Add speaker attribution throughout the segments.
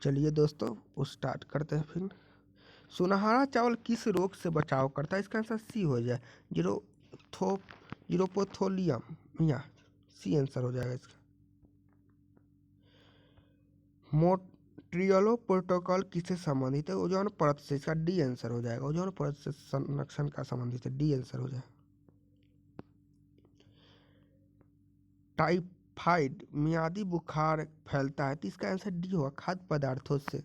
Speaker 1: चलिए दोस्तों स्टार्ट करते हैं फिर। सुनहरा चावल किस रोग से बचाव करता है? इसका आंसर सी हो जाए, जीरो जीरोपोथोलियम या सी आंसर हो जाएगा इसका। मोंट्रियलो प्रोटोकॉल किससे संबंधित है? ओजोन परत से, इसका डी आंसर हो जाएगा। ओजोन परत से संरक्षण का संबंधित है, डी आंसर हो जाएगा। टाइफाइड मियादी बुखार फैलता है तो इसका आंसर डी होगा, खाद्य पदार्थों से।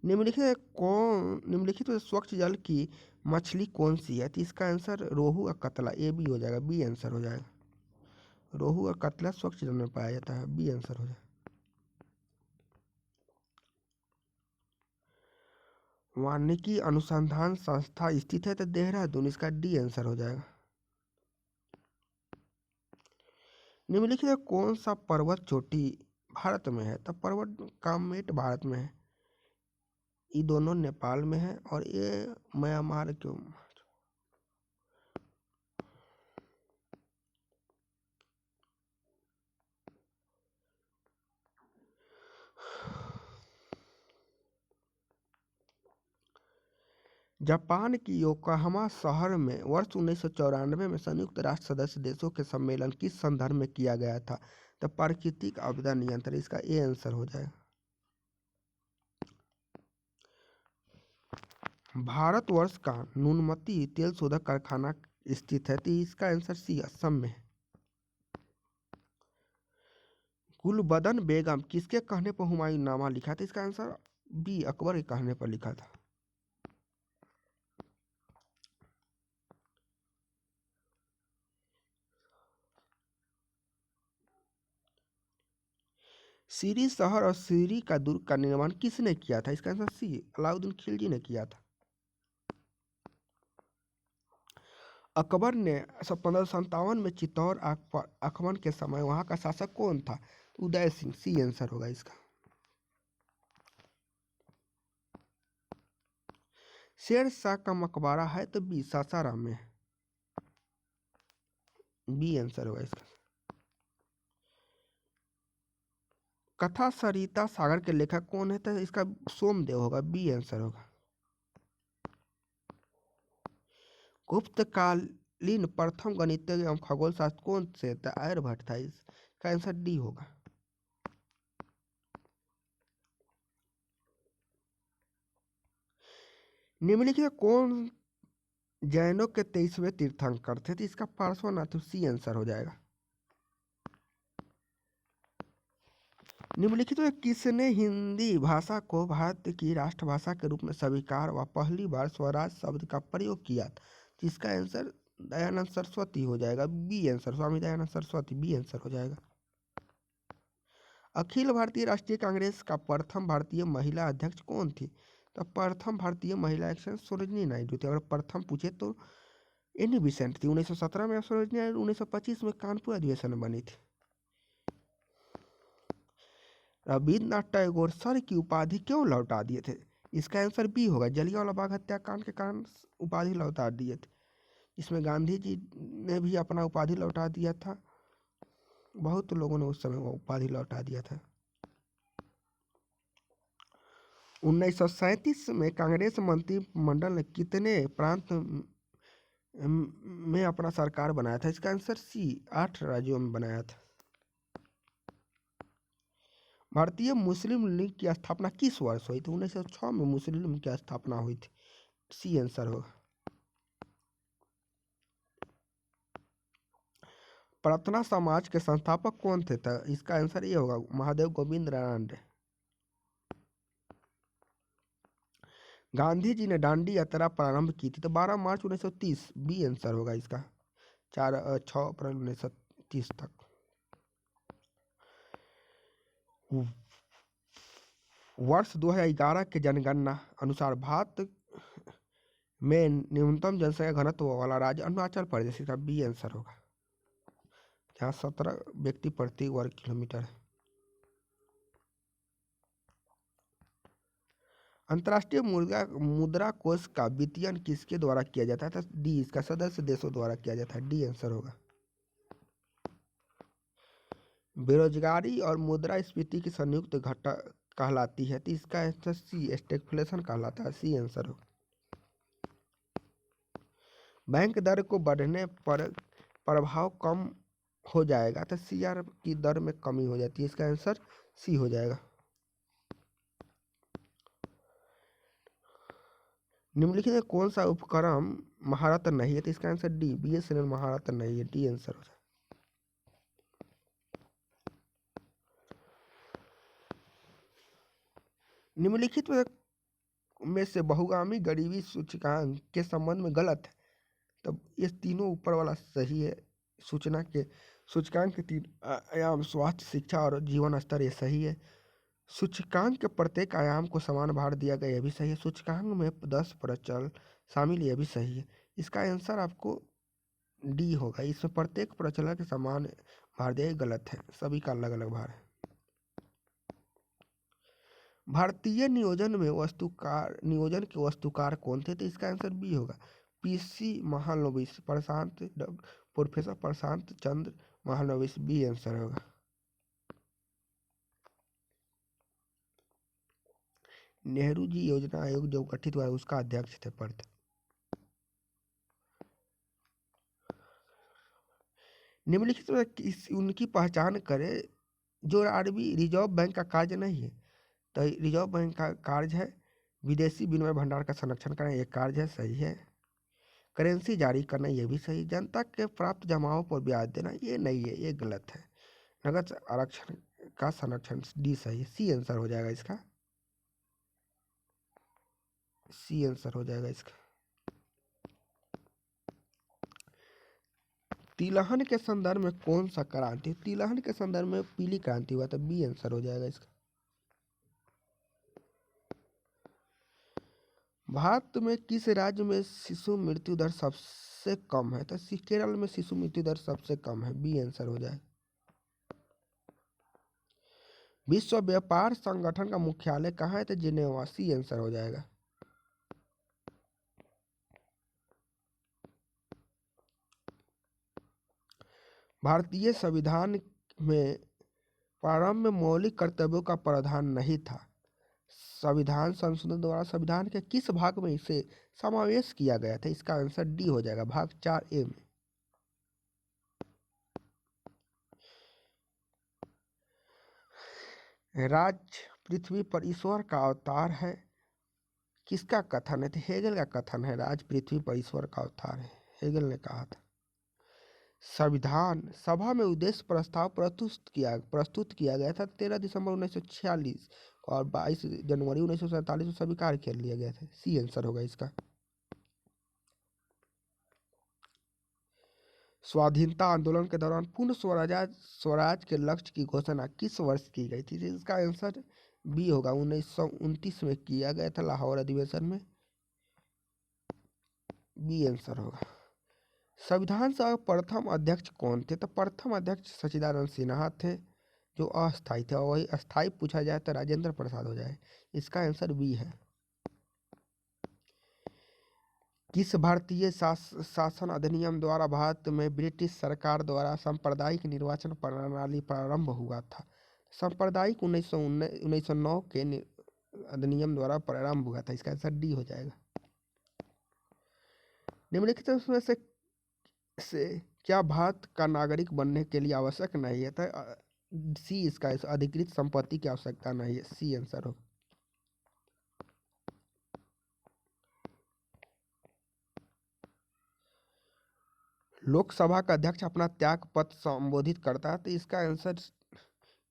Speaker 1: निम्नलिखित में स्वच्छ जल की मछली कौन सी है? तो इसका आंसर रोहू और कतला, ए बी हो जाएगा, बी आंसर हो जाएगा। रोहू और कतला स्वच्छ जल में पाया जाता है, बी आंसर हो जाएगा। वानिकी अनुसंधान संस्था स्थित है तो देहरादून, इसका डी आंसर हो जाएगा। निम्नलिखित में कौन सा पर्वत चोटी भारत में है? तो पर्वत कामेट भारत में है, ये दोनों नेपाल में है और ये म्यांमार क्यों। जापान की योकोहामा शहर में वर्ष 1994 में संयुक्त राष्ट्र सदस्य देशों के सम्मेलन किस संदर्भ में किया गया था? तो प्राकृतिक आपदा नियंत्रण, इसका ए आंसर हो जाएगा। भारतवर्ष का नुनमती तेल शोधक कारखाना स्थित है तो इसका आंसर सी असम में है। गुलबदन बेगम किसके कहने पर हुमायूं नामा लिखा था? इसका आंसर बी अकबर के कहने पर लिखा था। सीरी शहर और सीरी का दुर्ग का निर्माण किसने किया था? इसका आंसर सी अलाउद्दीन खिलजी ने किया था। अकबर ने 1557 में चित्तौड़ आक्रमण के समय वहां का शासक कौन था? उदय सिंह, सी आंसर होगा इसका। शेर शाह का मकबरा है तो बी सासाराम में है, बी आंसर होगा इसका। कथा सरिता सागर के लेखक कौन है? तो इसका सोमदेव होगा, बी आंसर होगा। गुप्तकालीन प्रथम गणितज्ञ एवं खगोल शास्त्र कौन से? तो आर्यभट्ट था, इसका आंसर डी होगा। निम्नलिखित कौन जैनों के 23वें तीर्थंकर थे? तो इसका पार्श्वनाथ, सी आंसर हो जाएगा। निम्नलिखित में किसने हिंदी भाषा को भारत की राष्ट्रभाषा के रूप में स्वीकार व पहली बार स्वराज शब्द का प्रयोग किया था? जिसका आंसर दयानंद सरस्वती हो जाएगा, B answer, Swami Dayanand Saraswati, B answer हो जाएगा। अखिल भारतीय राष्ट्रीय कांग्रेस का प्रथम भारतीय महिला अध्यक्ष कौन थी? तो प्रथम भारतीय महिला अध्यक्ष सरोजिनी नायडू थी। अगर प्रथम पूछे तो एनी बेसेंट थी। 1917 में सरोजिनी नायडू, 1925 में कानपुर अधिवेशन में बनी थी। रविन्द्रनाथ टैगोर सर की उपाधि क्यों लौटा दिए थे? इसका आंसर बी होगा, जलियांवाला बाग हत्याकांड के कारण उपाधि लौटा दिए थे। इसमें गांधी जी ने भी अपना उपाधि लौटा दिया था, बहुत लोगों ने उस समय वो उपाधि लौटा दिया था। 1937 में कांग्रेस मंत्रिमंडल ने कितने प्रांत में अपना सरकार बनाया था? इसका आंसर सी 8 राज्यों में बनाया था। भारतीय मुस्लिम लीग की स्थापना किस वर्ष हुई थी? 1906 में मुस्लिम लीग की स्थापना हुई थी, सी आंसर होगा। प्रार्थना समाज के संस्थापक कौन थे? तो इसका आंसर ये होगा, महादेव गोविंद रानडे। गांधी जी ने दांडी यात्रा प्रारंभ की थी तो 12 मार्च 1930, बी आंसर होगा इसका, 6 अप्रैल 1930 तक। वर्ष 2011 के जनगणना अनुसार भारत में न्यूनतम जनसंख्या घनत्व वाला राज्य अरुणाचल प्रदेश, इसका बी आंसर होगा, जहाँ 17 व्यक्ति प्रति वर्ग किलोमीटर है। अंतर्राष्ट्रीय मुद्रा कोष का वित्तीयन किसके द्वारा किया जाता है? तो डी, इसका सदस्य देशों द्वारा किया जाता है, डी आंसर होगा। बेरोजगारी और मुद्रास्फीति की संयुक्त घटक कहलाती है, तो इसका आंसर सी स्टैगफ्लेशन कहलाता है, सी आंसर हो। बैंक दर को बढ़ने पर प्रभाव कम हो जाएगा, तो सीआर की दर में कमी हो जाती है, इसका आंसर सी हो जाएगा। निम्नलिखित में कौन सा उपक्रम महारत्न नहीं है, तो इसका आंसर डी बीएसएनएल महारत्न नहीं है, डी आंसर हो जाएगा। निम्नलिखित में से बहुगामी गरीबी सूचकांक के संबंध में गलत है, तब ये तीनों ऊपर वाला सही है। सूचना के सूचकांक के 3 आयाम स्वास्थ्य, शिक्षा और जीवन स्तर, ये सही है। सूचकांक के प्रत्येक आयाम को समान भार दिया गया, यह भी सही है। सूचकांक में 10 प्रचल शामिल, यह भी सही है। इसका आंसर आपको डी होगा, इसमें प्रत्येक प्रचल के समान भार दिया गलत है, सभी का अलग अलग भार है। भारतीय नियोजन में नियोजन के वस्तुकार कौन थे, तो इसका आंसर बी होगा, पीसी महालनोबिस, प्रोफेसर प्रशांत चंद्र महालनोबिस, बी आंसर होगा। नेहरू जी योजना आयोग जो गठित हुआ उसका अध्यक्ष थे पद। निम्नलिखित में उनकी पहचान करें जो आरबी रिजर्व बैंक का कार्य नहीं है, तो रिजर्व बैंक का कार्य है विदेशी विनिमय भंडार का संरक्षण करना, यह कार्य है, सही है। करेंसी जारी करना, यह भी सही। जनता के प्राप्त जमाओं पर ब्याज देना, ये नहीं है, ये गलत है। नगद आरक्षण का संरक्षण, डी सही है, सी आंसर हो जाएगा इसका, सी आंसर हो जाएगा इसका। तिलहन के संदर्भ में कौन सा क्रांति, तिलहन के संदर्भ में पीली क्रांति हुआ, तो बी आंसर हो जाएगा इसका। भारत में किस राज्य में शिशु मृत्यु दर सबसे कम है, तो केरल में शिशु मृत्यु दर सबसे कम है, बी आंसर हो जाएगा। विश्व व्यापार संगठन का मुख्यालय कहाँ है, तो जिनेवा, सी आंसर हो जाएगा। भारतीय संविधान में प्रारंभ में मौलिक कर्तव्यों का प्रावधान नहीं था। संविधान संशोधन द्वारा संविधान के किस भाग में इसे समावेश किया गया था, इसका आंसर डी हो जाएगा, भाग 4A में। राज पृथ्वी पर ईश्वर का अवतार है, किसका कथन है, तो हेगल का कथन है, राज पृथ्वी पर ईश्वर का अवतार है, हेगल ने कहा था। संविधान सभा में उद्देश्य प्रस्ताव प्रस्तुत किया गया था 13 दिसंबर 1946 और 22 जनवरी 1947 में स्वीकार कर लिया गया था, सी आंसर होगा इसका। स्वाधीनता आंदोलन के दौरान पूर्ण स्वराज के लक्ष्य की घोषणा किस वर्ष की गई थी, इसका आंसर बी होगा, 1929 में किया गया था लाहौर अधिवेशन में, बी आंसर होगा। संविधान सभा प्रथम अध्यक्ष कौन थे, तो प्रथम अध्यक्ष सच्चिदानंद सिन्हा थे जो अस्थायी थे, और वही अस्थायी पूछा जाए तो राजेंद्र प्रसाद हो जाए, इसका आंसर बी है। किस भारतीय शासन अधिनियम द्वारा भारत में ब्रिटिश सरकार द्वारा सांप्रदायिक निर्वाचन प्रणाली प्रारंभ हुआ था, सांप्रदायिक 1909 के अधिनियम द्वारा प्रारंभ हुआ था, इसका आंसर डी हो जाएगा। निम्नलिखित में से क्या भारत का नागरिक बनने के लिए आवश्यक नहीं है, तो सी इसका अधिकृत संपत्ति की आवश्यकता नहीं है, सी आंसर हो। लोकसभा का अध्यक्ष अपना त्याग पत्र संबोधित करता है, तो इसका आंसर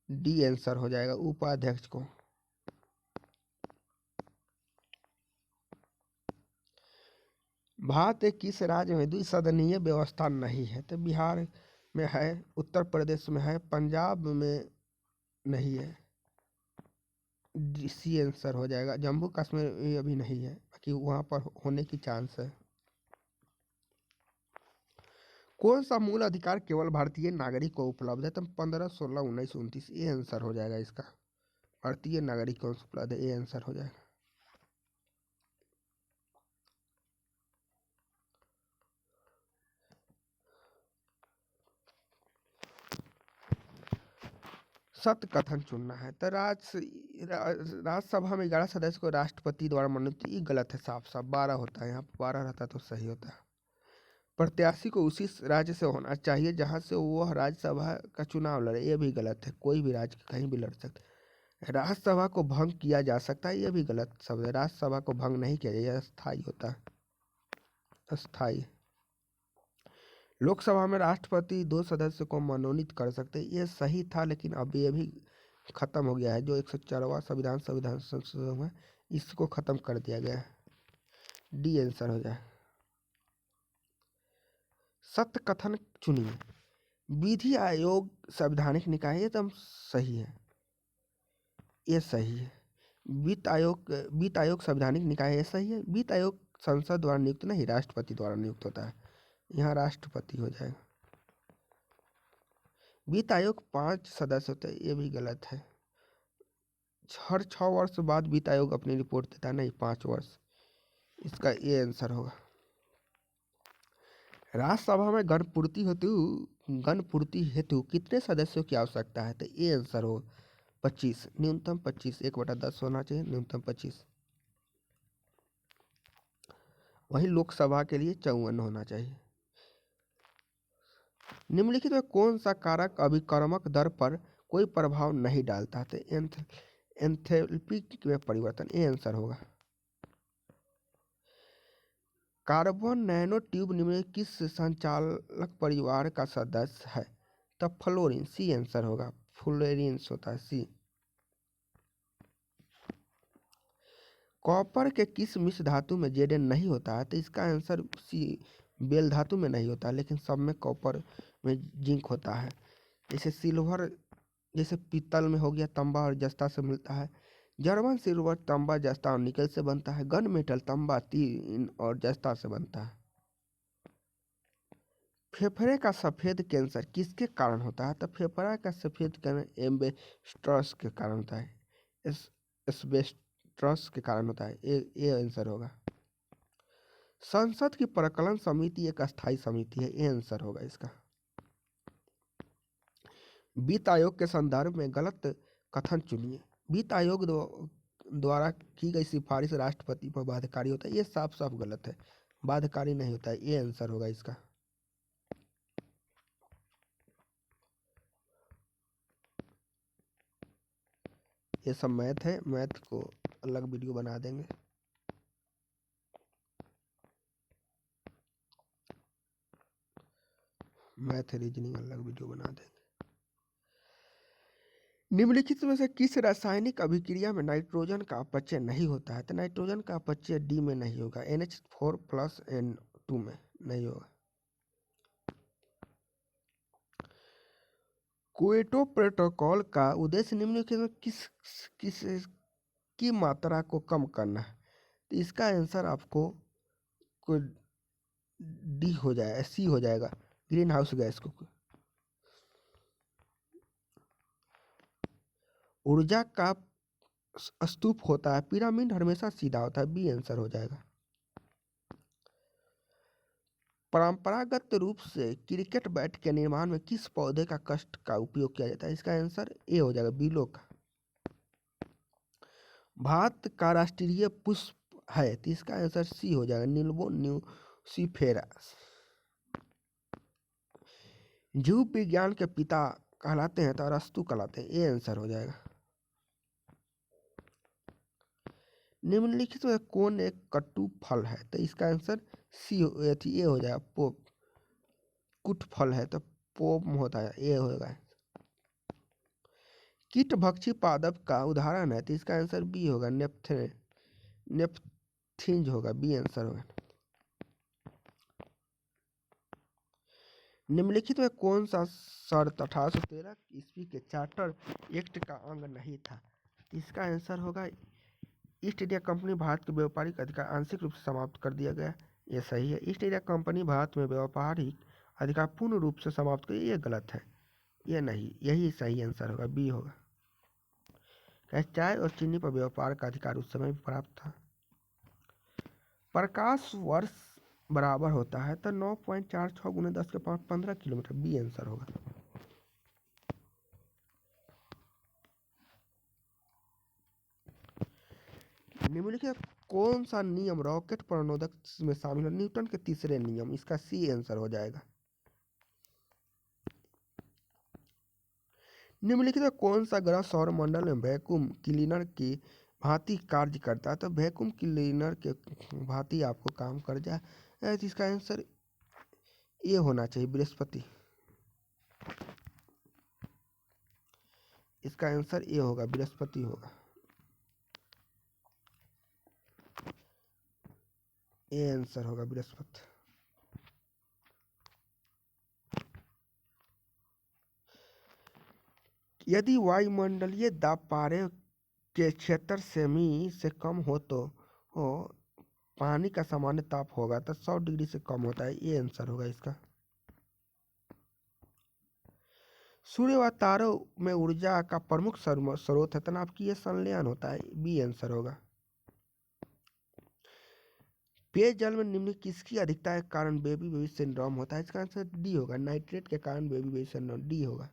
Speaker 1: डी आंसर हो जाएगा, उपाध्यक्ष को। भारत के किस राज्य में द्विसदनीय व्यवस्था नहीं है, तो बिहार में है, उत्तर प्रदेश में है, पंजाब में नहीं है, सी आंसर हो जाएगा। जम्मू कश्मीर में अभी नहीं है, बाकी वहाँ पर होने की चांस है। कौन सा मूल अधिकार केवल भारतीय नागरिक को उपलब्ध है, तो 15, 16, 19, 29, ये आंसर हो जाएगा इसका। भारतीय नागरिक को उपलब्ध है, ये आंसर हो जाएगा। सत्य कथन चुनना है। तो राज्यसभा में 11 सदस्य को राष्ट्रपति द्वारा मनोनीत, ये गलत है, साफ साफ 12 होता है, यहाँ 12 रहता तो सही होता है। प्रत्याशी को उसी राज्य से होना चाहिए जहाँ से वह राज्यसभा का चुनाव लड़े, ये भी गलत है, कोई भी राज्य कहीं भी लड़ सकता है। राज्यसभा को भंग किया जा सकता है, ये भी गलत शब्द है, राज्यसभा को भंग नहीं किया जाए, अस्थायी होता है, अस्थायी। लोकसभा में राष्ट्रपति 2 सदस्य को मनोनीत कर सकते हैं, ये सही था, लेकिन अब ये भी खत्म हो गया है। जो 104वां संविधान संशोधन है, इसको खत्म कर दिया गया है। डी आंसर हो जाए। सत्य कथन चुनिए। विधि आयोग संवैधानिक निकाय, ये एकदम सही है, ये सही है। वित्त आयोग संवैधानिक निकाय, ये सही है। वित्त आयोग संसद द्वारा नियुक्त नहीं, राष्ट्रपति द्वारा नियुक्त होता है, यहाँ राष्ट्रपति हो जाएगा। वित्त आयोग 5 सदस्य होते हैं, ये भी गलत है। हर 6 वर्ष बाद वित्त आयोग अपनी रिपोर्ट देता है, नहीं 5 वर्ष, इसका ये आंसर होगा। राज्यसभा में गणपूर्ति हेतु कितने सदस्यों की आवश्यकता है? तो ये आंसर हो 25, न्यूनतम 25, 1/10 होना चाहिए, न्यूनतम 25। वही लोकसभा के लिए 54 होना चाहिए। निम्नलिखित में कौन सा कारक अभिकर्मक दर पर कोई प्रभाव नहीं डालता? तो एंथैल्पी में परिवर्तन, ये आंसर होगा। कार्बन नैनो ट्यूब निम्नलिखित किस संचालक परिवार का सदस्य है? तब फ्लोरीन, सी आंसर होगा, फ्लोरीन्स होता है, सी। कॉपर के किस मिश्र धातु में Zn नहीं होता है? तो इसका आंसर सी, बेल धातु में नहीं होता, लेकिन सब में कॉपर में जिंक होता है। जैसे सिल्वर, जैसे पीतल में हो गया, तांबा और जस्ता से मिलता है। जर्मन सिल्वर तांबा जस्ता और निकल से बनता है। गन मेटल तांबा तीन और जस्ता से बनता है। फेफड़े का सफेद कैंसर किसके कारण होता है? तो फेफड़ा का सफेद कैंसर एस्बेस्टॉस के कारण होता है, एस्बेस्टॉस के कारण होता है, ये आंसर होगा। संसद की प्रकलन समिति एक अस्थायी समिति है, ये आंसर होगा इसका। वित्त आयोग के संदर्भ में गलत कथन चुनिए। वित्त आयोग द्वारा की गई सिफारिश राष्ट्रपति पर बाध्यकारी होता है, ये साफ साफ गलत है, बाध्यकारी नहीं होता है, ये आंसर होगा इसका। ये सब मैथ है, मैथ को अलग वीडियो बना देंगे। मैथ रीजनिंग अलग वीडियो बना देंगे। निम्नलिखित में से किस रासायनिक अभिक्रिया में नाइट्रोजन का अपचय नहीं होता है? तो नाइट्रोजन का अपचय डी में नहीं होगा, NH4+ N2 में नहीं होगा। क्योटो प्रोटोकॉल का उद्देश्य निम्नलिखित में किस की मात्रा को कम करना है? तो इसका आंसर आपको डी हो जाएगा, सी हो जाएगा, ग्रीन हाउस गैस को। ऊर्जा का स्तूप होता है, पिरामिड हमेशा सीधा होता है, बी आंसर हो जाएगा। परंपरागत रूप से क्रिकेट बैट के निर्माण में किस पौधे का काष्ठ का उपयोग किया जाता है? इसका आंसर ए हो जाएगा, बीलो का। भारत का राष्ट्रीय पुष्प है, तो इसका आंसर सी हो जाएगा, नीलबो न्यूसिफेरस। जीव विज्ञान के पिता कहलाते हैं तो अरस्तु कहलाते हैं, ये आंसर हो जाएगा। निम्नलिखित में कौन एक कटु फल है? तो इसका आंसर सी ये हो जाएगा, पोप। कुट फल है तो पोम होता है, ये होगा। कीट भक्षी पादप का उदाहरण है, तो इसका आंसर बी होगा, नेपथिंज होगा, बी आंसर होगा। निम्नलिखित में कौन सा शर्त 1813 ईस्वी के चार्टर एक्ट का अंग नहीं था? इसका आंसर होगा ईस्ट इंडिया कंपनी भारत के व्यापारिक अधिकार आंशिक रूप से समाप्त कर दिया गया, ये सही है। ईस्ट इंडिया कंपनी भारत में व्यापारिक अधिकार पूर्ण रूप से समाप्त कर, ये गलत है, ये नहीं, यही सही आंसर होगा, बी होगा। चाय और चीनी पर व्यापार का अधिकार उस समय भी प्राप्त था। प्रकाश वर्ष बराबर होता है तो 9.46 × 10⁻15 किलोमीटर, बी आंसर होगा। निम्नलिखित कौन सा नियम रॉकेट प्रणोदक में शामिल है? न्यूटन के तीसरे नियम, इसका सी आंसर हो जाएगा। निम्नलिखित कौन सा ग्रह सौर मंडल में वैक्यूम क्लीनर की भांति कार्य करता है? तो वैक्यूम क्लीनर के भांति आपको काम कर जाए, तो इसका आंसर ये होना चाहिए, बृहस्पति। इसका आंसर ये होगा, बृहस्पति होगा। ये आंसर होगा बृहस्पति। यदि वायुमंडलीय दाब पारे के क्षेत्र सेमी से कम हो तो पानी का सामान्य ताप होगा, तो 100 डिग्री से कम होता है। ये आंसर होगा इसका। सूर्य व तारों में ऊर्जा का प्रमुख स्रोत है तनावकीय संलयन होता है। बी आंसर होगा। पेयजल में निम्न किसकी अधिकता के कारण बेबी बेबी सिंड्रोम होता है? इसका आंसर डी होगा, नाइट्रेट के कारण बेबी बेबी सिंड्रोम, डी होगा।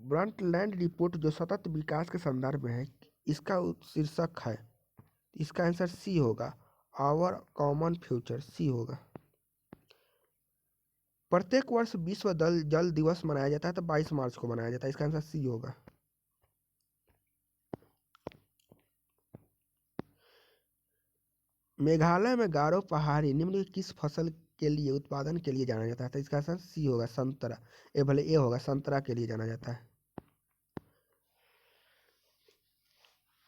Speaker 1: ब्रंटलैंड रिपोर्ट जो सतत विकास के संदर्भ में है, इसका शीर्षक है, इसका आंसर सी होगा, आवर कॉमन फ्यूचर, सी होगा। प्रत्येक वर्ष विश्व जल दिवस मनाया जाता है, तो 22 मार्च को मनाया जाता है। इसका आंसर सी होगा। मेघालय में गारो पहाड़ी निम्न किस फसल के लिए उत्पादन के लिए जाना जाता है? तो इसका आंसर सी होगा, संतरा। ए भले ए होगा, संतरा के लिए जाना जाता है।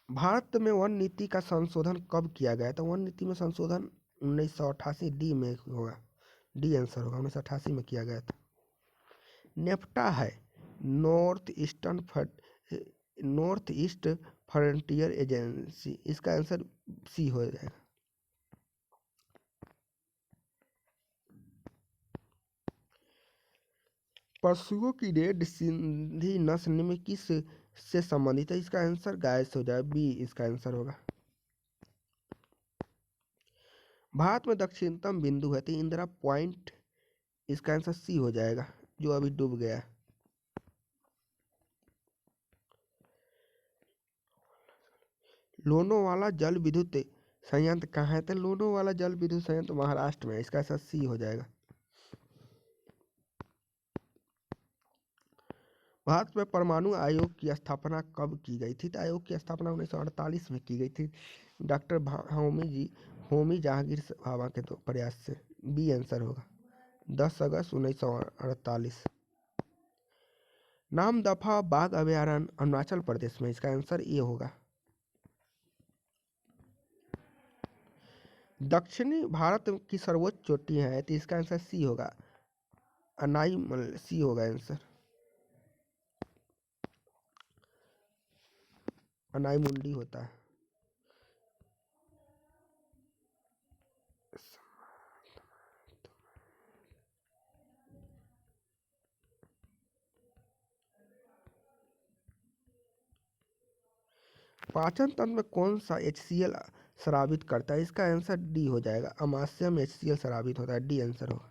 Speaker 1: भारत में वन नीति का संशोधन कब किया गया? तो वन नीति में संशोधन 1988 डी में होगा, डी आंसर होगा, 1988 में किया गया था। नेफ्टा है नॉर्थ ईस्ट फ्रंटियर एजेंसी, इसका आंसर सी हो जाएगा। पशुओं की रेड सिंधी नस्ल में किस से संबंधित है? इसका आंसर गाय से हो जाए, बी इसका आंसर होगा। भारत में दक्षिणतम बिंदु है तो इंदिरा पॉइंट, इसका आंसर सी हो जाएगा, जो अभी डूब गया। लोनावाला जल विद्युत संयंत्र कहाँ है? तो लोनावाला जल विद्युत संयंत्र महाराष्ट्र में है, इसका आंसर सी हो जाएगा। भारत में परमाणु आयोग की स्थापना कब की गई थी? तो आयोग की स्थापना 1948 में की गई थी, डॉक्टर होमी जहांगीर भाभा के तो प्रयास से। बी आंसर होगा, 10 अगस्त 1948। नामदफा बाघ अभयारण्य अरुणाचल प्रदेश में, इसका आंसर ये होगा। दक्षिणी भारत की सर्वोच्च चोटी है, तो इसका आंसर सी होगा, अनाई, सी होगा आंसर, अनाई मुंडी होता है। पाचन तंत्र में कौन सा HCl स्रावित करता है? इसका आंसर डी हो जाएगा, अमाशय में HCl स्रावित होता है, डी आंसर होगा।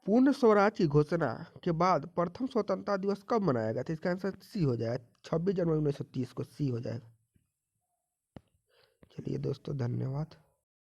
Speaker 1: पूर्ण स्वराज की घोषणा के बाद प्रथम स्वतंत्रता दिवस कब मनाया गया था? इसका आंसर सी हो जाएगा, 26 जनवरी 1930 को, सी हो जाएगा। चलिए दोस्तों, धन्यवाद।